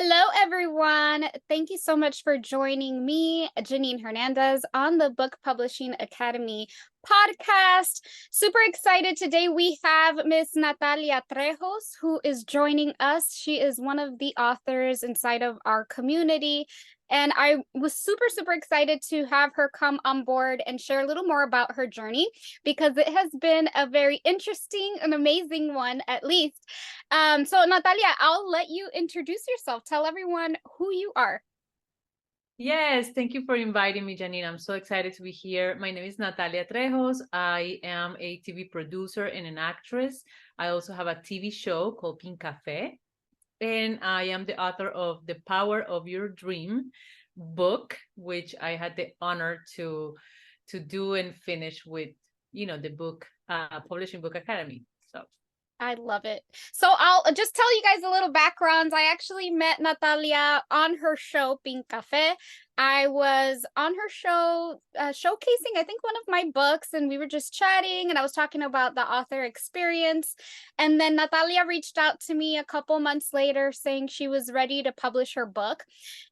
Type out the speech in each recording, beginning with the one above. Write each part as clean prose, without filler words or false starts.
Hello, everyone. Thank you so much for joining me, Janine Hernandez, on the Book Publishing Academy podcast. Super excited. Today we have Miss Natalia Trejos, who is joining us. She is one of the authors inside of our community. And I was super excited to have her come on board and share a little more about her journey because it has been a very interesting and amazing one, at least. So Natalia, I'll let you introduce yourself. Tell everyone who you are. Yes, thank you for inviting me, Janine. I'm so excited to be here. My name is Natalia Trejos. I am a TV producer and an actress. I also have a TV show called Pink Cafe. And I am the author of The Power of Your Dream book, which I had the honor to do and finish with, the book, Publishing Book Academy. So I love it. So I'll just tell you guys a little background. I actually met Natalia on her show, Pink Cafe. I was on her show showcasing, I think, one of my books, and we were just chatting, and I was talking about the author experience. And then Natalia reached out to me a couple months later saying she was ready to publish her book.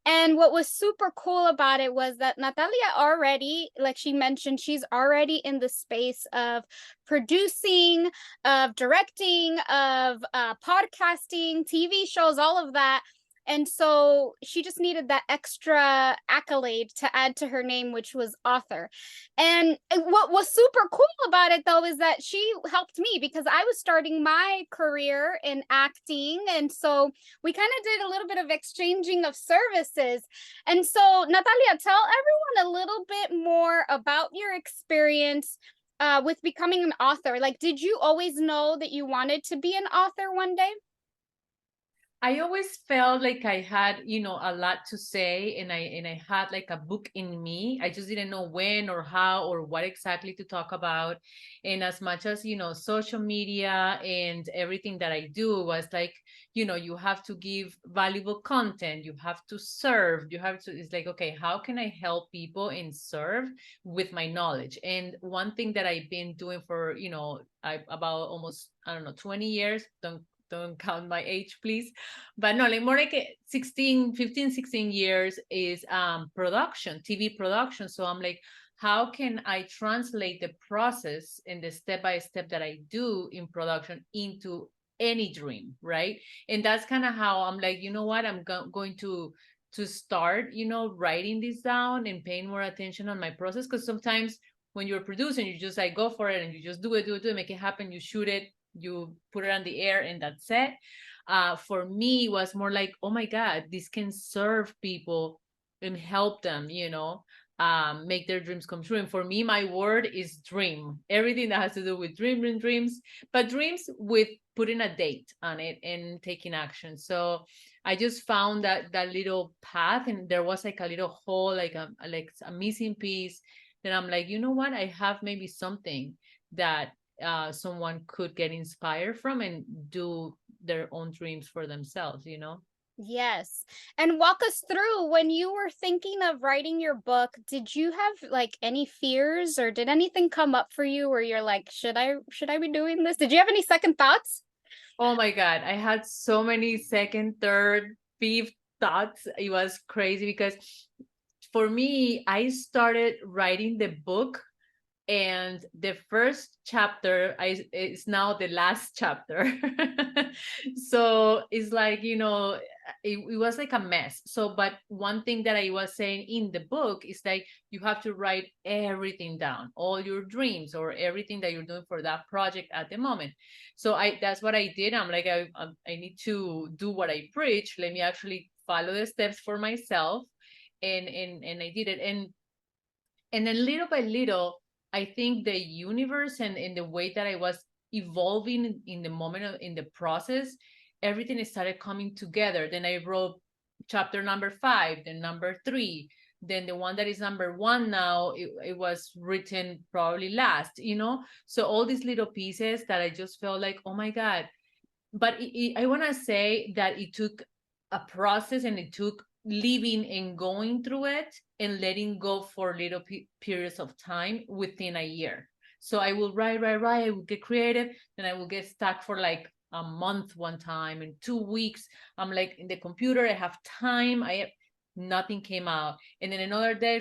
And what was super cool about it was that Natalia already, like she mentioned, she's already in the space of producing, of directing, of podcasting, TV shows, all of that. And so she just needed that extra accolade to add to her name, which was author. And what was super cool about it, though, is that she helped me because I was starting my career in acting. And so we kind of did a little bit of exchanging of services. And so, Natalia, tell everyone a little bit more about your experience with becoming an author. Like, did you always know that you wanted to be an author one day? I always felt like I had, a lot to say, and I had like a book in me. I just didn't know when or how or what exactly to talk about. And as much as, social media and everything that I do was like, you have to give valuable content, you have to serve, it's like, okay, how can I help people and serve with my knowledge? And one thing that I've been doing for, about almost, I don't know, 20 years, don't count my age, please, but no, like more like 16, 15, 16 years is production, TV production. So I'm like, how can I translate the process and the step by step that I do in production into any dream, right? And that's kind of how I'm like, you know what, I'm going to start, writing this down and paying more attention on my process, because sometimes when you're producing, you just like go for it and you just do it, make it happen, you shoot it, you put it on the air, and that's it. For me, it was more like, oh my God, this can serve people and help them, make their dreams come true. And for me, my word is dream. Everything that has to do with dreams, but dreams with putting a date on it and taking action. So I just found that little path, and there was like a little hole, like a missing piece. Then I'm like, you know what? I have maybe something that someone could get inspired from and do their own dreams for themselves. Yes. And walk us through when you were thinking of writing your book, did you have like any fears or did anything come up for you where you're like, should I be doing this? Did you have any second thoughts? Oh my God, I had so many second, third, fifth thoughts. It was crazy because for me, I started writing the book, and the first chapter is now the last chapter. So it's like, it was like a mess. So but one thing that I was saying in the book is like, you have to write everything down, all your dreams or everything that you're doing for that project at the moment. So that's what I did. I'm like, I need to do what I preach. Let me actually follow the steps for myself. And I did it. And then little by little, I think the universe and in the way that I was evolving in the moment in the process, everything started coming together. Then I wrote chapter number 5, then number 3, then the one that is number 1 now, it was written probably last. So all these little pieces that I just felt like, oh my God. But I want to say that it took a process, and it took living and going through it and letting go for little periods of time within a year. So I will write, I will get creative, then I will get stuck for like a month one time, and 2 weeks. I'm like in the computer, I have time. Nothing came out. And then another day,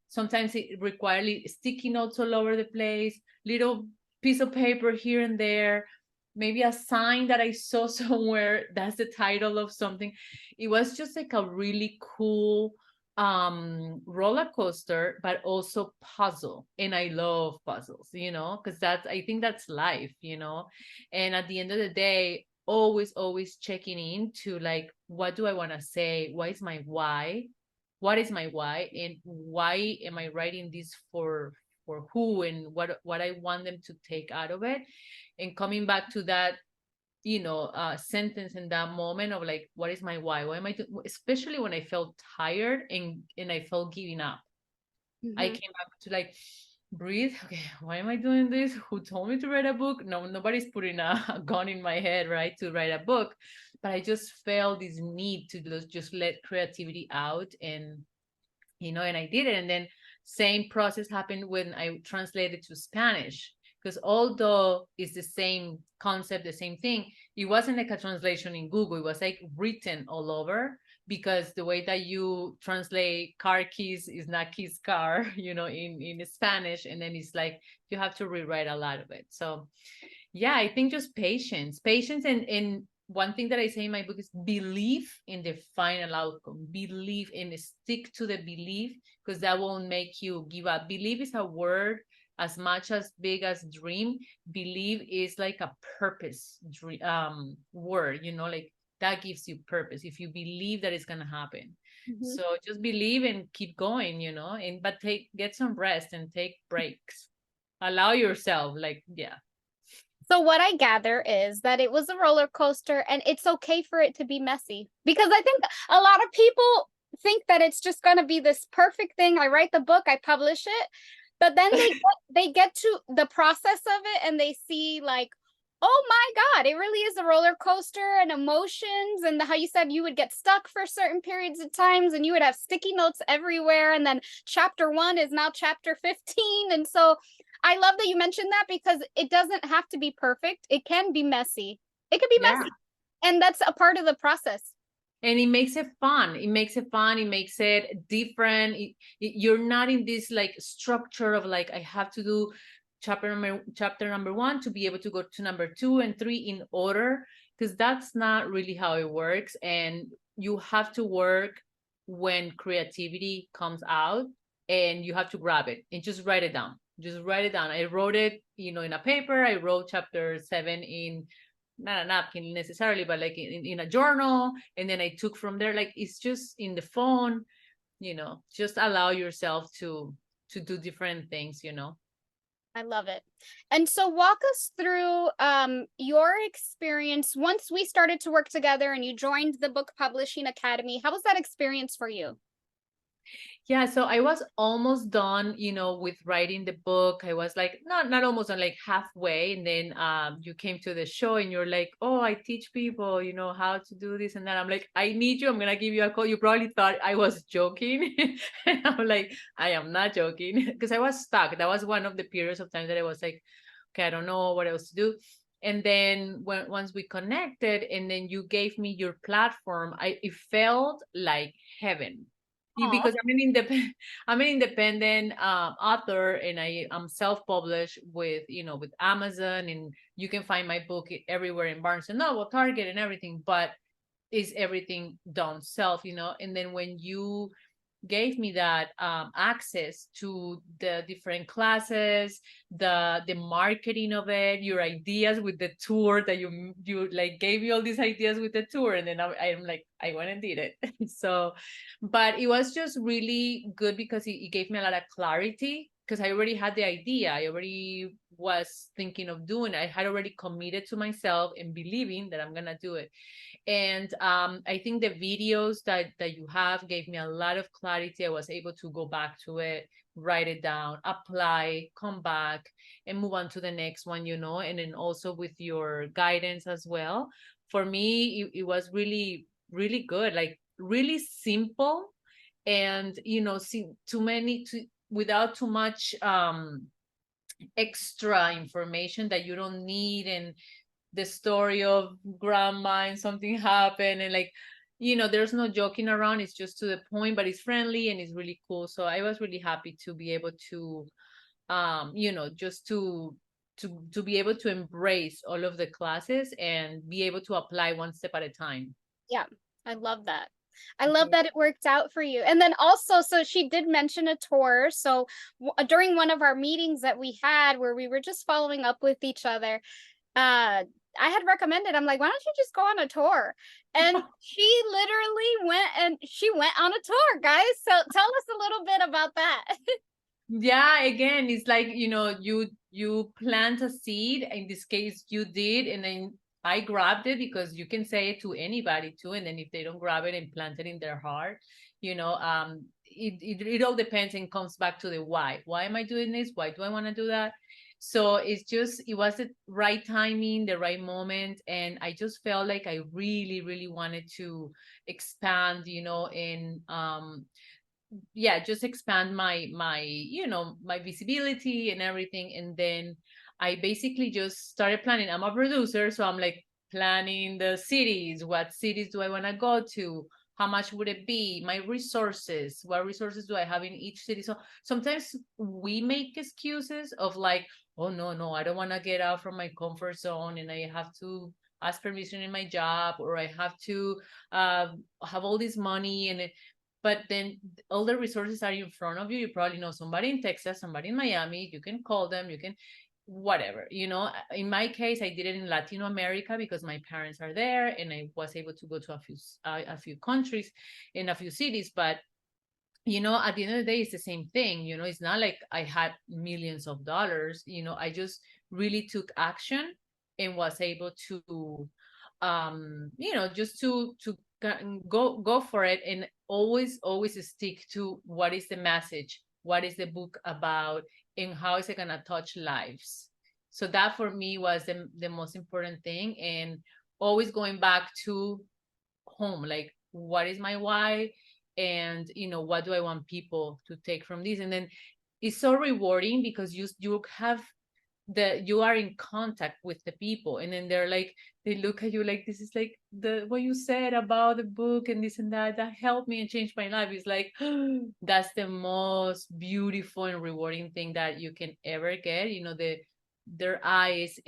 sometimes it required sticky notes all over the place, little piece of paper here and there, maybe a sign that I saw somewhere that's the title of something. It was just like a really cool roller coaster, but also puzzle. And I love puzzles, because I think that's life. And at the end of the day, always checking into like, what do I want to say? What is my why? What is my why? And why am I writing this for who, and what I want them to take out of it? And coming back to that, sentence in that moment of like, what is my why? Why am I doing? Especially when I felt tired and I felt giving up. I came back to like, breathe. Okay, why am I doing this? Who told me to write a book? No, nobody's putting a gun in my head, right, to write a book. But I just felt this need to just let creativity out, and I did it. And then same process happened when I translated to Spanish, because although it's the same concept, the same thing, it wasn't like a translation in Google. It was like written all over, because the way that you translate car keys is not keys car, in Spanish. And then it's like you have to rewrite a lot of it. So yeah, I think just patience, and one thing that I say in my book is believe in the final outcome. Believe and stick to the belief, because that won't make you give up. Believe is a word as much as big as dream. Believe is like a purpose word, like that gives you purpose if you believe that it's gonna happen. So just believe and keep going, and but get some rest and take breaks. Allow yourself, like, yeah. So what I gather is that it was a roller coaster and it's okay for it to be messy, because I think a lot of people think that it's just going to be this perfect thing. I write the book, I publish it, but then they get to the process of it and they see like, oh my God, it really is a roller coaster, and emotions, and how you said you would get stuck for certain periods of times and you would have sticky notes everywhere, and then chapter 1 is now chapter 15. And so I love that you mentioned that, because it doesn't have to be perfect. It can be messy. It can be Yeah. messy. And that's a part of the process. And it makes it fun. It makes it fun. It makes it different. You're not in this like structure of like, I have to do chapter number 1 to be able to go to number 2 and 3 in order, because that's not really how it works. And you have to work when creativity comes out, and you have to grab it and just write it down. Just write it down. I wrote it, in a paper. I wrote chapter 7 in not a napkin necessarily, but like in a journal. And then I took from there, like it's just in the phone, just allow yourself to do different things. I love it. And so walk us through your experience once we started to work together and you joined the Book Publishing Academy. How was that experience for you? Yeah, so I was almost done, with writing the book. I was like not almost done, like halfway, and then you came to the show and you're like, "Oh, I teach people, how to do this and that." I'm like, "I need you. I'm gonna give you a call." You probably thought I was joking, and I'm like, "I am not joking," because I was stuck. That was one of the periods of time that I was like, "Okay, I don't know what else to do." And then once we connected, and then you gave me your platform, it felt like heaven. Because I'm an independent author, and I'm self-published with Amazon, and you can find my book everywhere in Barnes and Noble, Target, and everything. But is everything done self, and then when you gave me that access to the different classes, the marketing of it, your ideas with the tour, that you like gave me all these ideas with the tour, and then I'm like, I went and did it. So, but it was just really good because it gave me a lot of clarity, because I already had the idea. I already was thinking of doing it. I had already committed to myself and believing that I'm gonna do it. And I think the videos that you have gave me a lot of clarity. I was able to go back to it, write it down, apply, come back, and move on to the next one, and then also with your guidance as well. For me, it was really, really good, like really simple, and see without too much extra information that you don't need. And the story of grandma and something happened, and like, there's no joking around. It's just to the point, but it's friendly and it's really cool. So I was really happy to be able to, just to be able to embrace all of the classes and be able to apply one step at a time. Yeah, I love that. I love that it worked out for you. And then also, so she did mention a tour. So during one of our meetings that we had where we were just following up with each other, I had recommended, I'm like, why don't you just go on a tour? And she literally went on a tour, guys. So tell us a little bit about that. Yeah, again, it's like, you plant a seed. In this case, you did, and then I grabbed it, because you can say it to anybody too, and then if they don't grab it and plant it in their heart, it all depends and comes back to the why. Why am I doing this? Why do I want to do that? So it was the right timing, the right moment, and I just felt like I really, really wanted to expand, in yeah, just expand my visibility and everything. And then I basically just started planning. I'm a producer, so I'm like planning the cities. What cities do I want to go to? How much would it be? My resources, what resources do I have in each city? So sometimes we make excuses of like, oh no, I don't want to get out from my comfort zone, and I have to ask permission in my job, or I have to have all this money. But then all the resources are in front of you. You probably know somebody in Texas, somebody in Miami. You can call them, you can whatever. In my case, I did it in Latin America because my parents are there, and I was able to go to a few countries in a few cities. But at the end of the day, it's the same thing. It's not like I had millions of dollars. I just really took action and was able to just to go for it, and always stick to what is the message, what is the book about, and how is it going to touch lives. So that for me was the most important thing, and always going back to home, like, what is my why, and what do I want people to take from this. And then it's so rewarding because you have you are in contact with the people, and then they look at you like, this is like the what you said about the book and this and that helped me and changed my life. It's like, that's the most beautiful and rewarding thing that you can ever get. Their eyes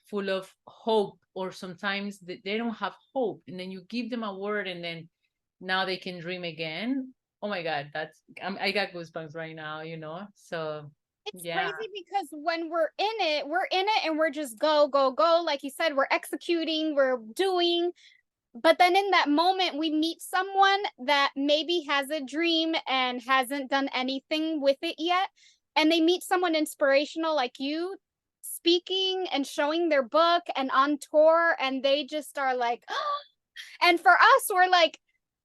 full of hope, or sometimes they don't have hope, and then you give them a word, and then now they can dream again. Oh my god, I got goosebumps right now. So It's yeah. crazy because when we're in it and we're just go, go, go. Like you said, we're executing, we're doing. But then in that moment, we meet someone that maybe has a dream and hasn't done anything with it yet. And they meet someone inspirational like you, speaking and showing their book and on tour. And they just are like, oh. And for us, we're like,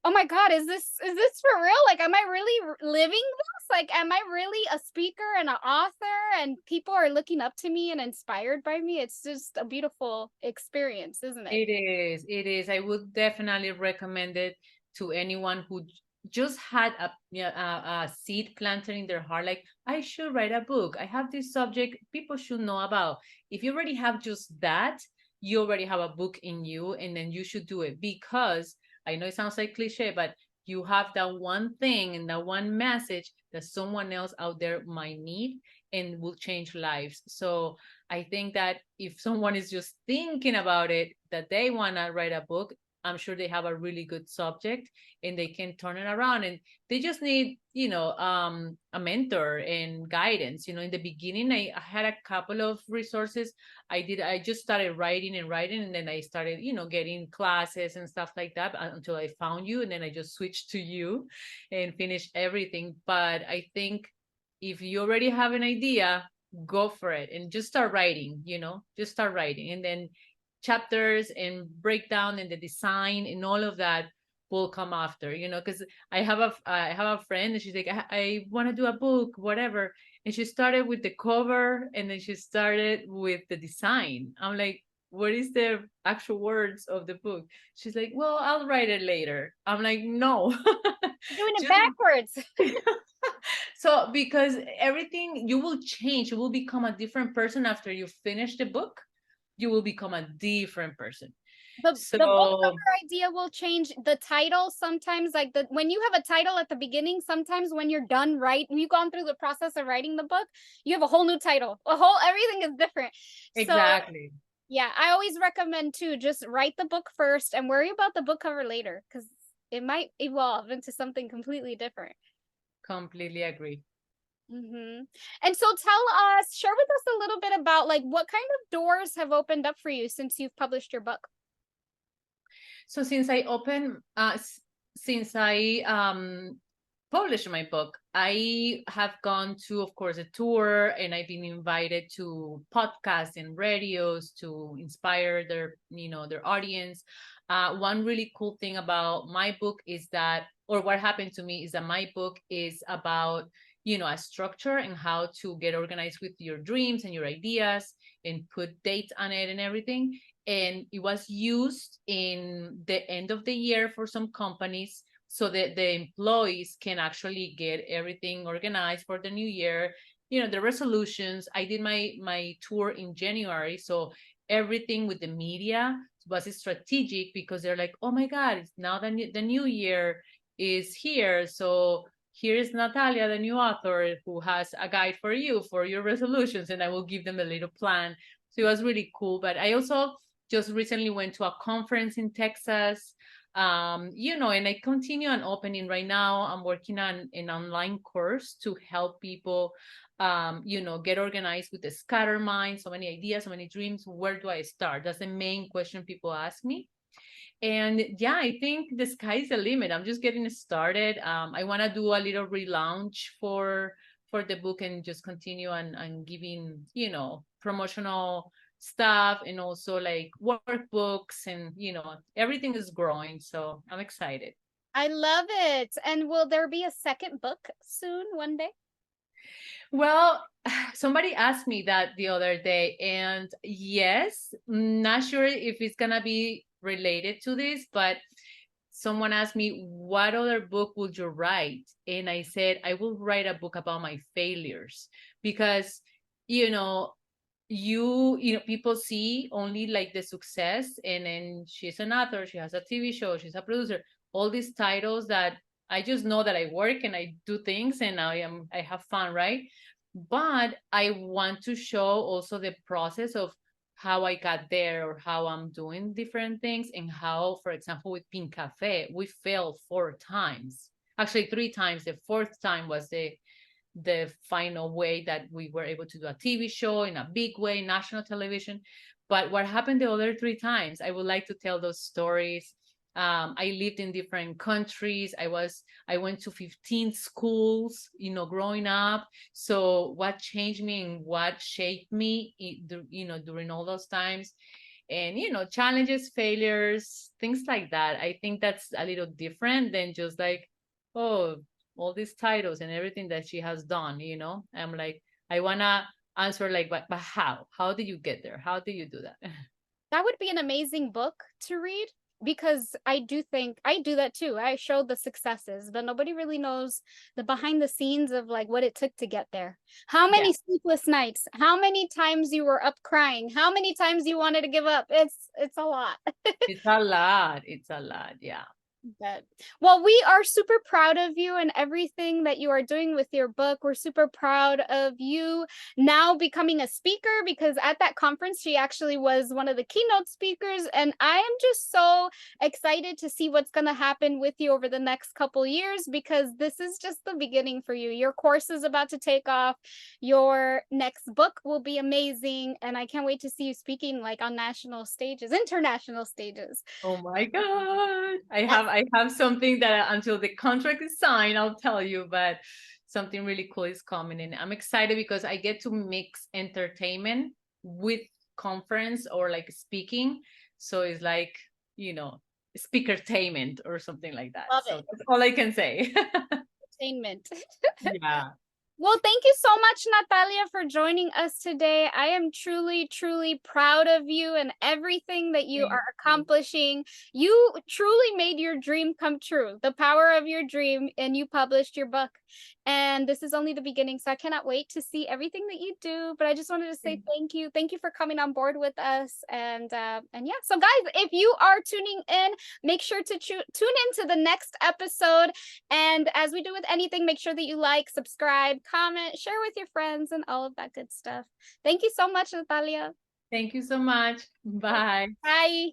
oh my God, is this for real? Like, am I really living this? Like, am I really a speaker and an author? And people are looking up to me and inspired by me. It's just a beautiful experience, isn't it? It is. I would definitely recommend it to anyone who just had a seed planted in their heart. Like, I should write a book. I have this subject people should know about. If you already have just that, you already have a book in you, and then you should do it, because I know it sounds like cliche, but you have that one thing and that one message that someone else out there might need and will change lives. So I think that if someone is just thinking about it, that they want to write a book, I'm sure they have a really good subject and they can turn it around. And they just need, a mentor and guidance. In the beginning, I had a couple of resources. I just started writing, and then I started, getting classes and stuff like that until I found you. And then I just switched to you and finished everything. But I think if you already have an idea, go for it and just start writing. Just start writing, and then chapters and breakdown and the design and all of that will come after. Because I have a friend, and she's like, I want to do a book, whatever. And she started with the cover, and then she started with the design. I'm like, what is the actual words of the book? She's like, well, I'll write it later. I'm like, no. You're doing it Just backwards. so, because everything, you will change, you will become a different person after you finish the book. you will become a different person. The book So cover idea will change. The title sometimes, like when you have a title at the beginning, sometimes when you're done you've gone through the process of writing the book, you have a whole new title. Everything is different. So exactly. yeah, I always recommend too, just write the book first and worry about the book cover later, because it might evolve into something completely different. Completely agree. Mm-hmm. And so share with us a little bit about like what kind of doors have opened up for you since you've published your book. So since I published my book, I have gone to, of course, a tour, and I've been invited to podcasts and radios to inspire their audience. One really cool thing about my book is that, or what happened to me is that my book is about, a structure and how to get organized with your dreams and your ideas and put dates on it and everything. And it was used in the end of the year for some companies so that the employees can actually get everything organized for the new year, the resolutions. I did my tour in January, so everything with the media was strategic, because they're like, oh my god, it's now the new year is here, so here is Natalia, the new author, who has a guide for you for your resolutions, and I will give them a little plan. So it was really cool. But I also just recently went to a conference in Texas, and I continue on opening. Right now I'm working on an online course to help people, get organized with the scattered mind. So many ideas, so many dreams. Where do I start? That's the main question people ask me. And yeah, I think the sky's the limit. I'm just getting started. I want to do a little relaunch for the book, and just continue on giving, promotional stuff, and also like workbooks, and everything is growing. So I'm excited. I love it. And will there be a second book soon, one day? Well, somebody asked me that the other day, and yes, not sure if it's gonna be related to this, but someone asked me, what other book would you write? And I said, I will write a book about my failures, because, you know, people see only like the success, and then she's an author, she has a TV show, she's a producer, all these titles that I just know that I work and I do things and I have fun, right? But I want to show also the process of how I got there, or how I'm doing different things, and how, for example, with Pink Cafe, we failed 4 times. Actually, 3 times. The fourth time was the final way that we were able to do a TV show in a big way, national television. But what happened the other 3 times, I would like to tell those stories. I lived in different countries. I went to 15 schools, growing up. So what changed me and what shaped me, during all those times, and challenges, failures, things like that. I think that's a little different than just like, oh, all these titles and everything that she has done. I'm like, I want to answer like, but how did you get there? How did you do that? That would be an amazing book to read, because I do think I do that too. I show the successes, but nobody really knows the behind the scenes of like what it took to get there. How Yeah, many sleepless nights, how many times you were up crying, how many times you wanted to give up. It's a lot. it's a lot. It's a lot. Yeah. But well, we are super proud of you and everything that you are doing with your book. We're super proud of you now becoming a speaker, because at that conference she actually was one of the keynote speakers, and I am just so excited to see what's going to happen with you over the next couple years, because this is just the beginning for you. Your course is about to take off. Your next book will be amazing, and I can't wait to see you speaking like on national stages, international stages. Oh my God. I have something that until the contract is signed, I'll tell you, but something really cool is coming, and I'm excited because I get to mix entertainment with conference or like speaking. So it's like, speakertainment or something like that. Love So it. that's all I can say. Entertainment. Yeah. Well, thank you so much, Natalia, for joining us today. I am truly, truly proud of you and everything that you Thank are you. accomplishing. You truly made your dream come true, the power of your dream, and you published your book. And this is only the beginning, so I cannot wait to see everything that you do. But I just wanted to say thank you. Thank you for coming on board with us. And yeah, so guys, if you are tuning in, make sure to tune into the next episode. And as we do with anything, make sure that you like, subscribe, comment, share with your friends, and all of that good stuff. Thank you so much, Natalia. Thank you so much. Bye. Bye.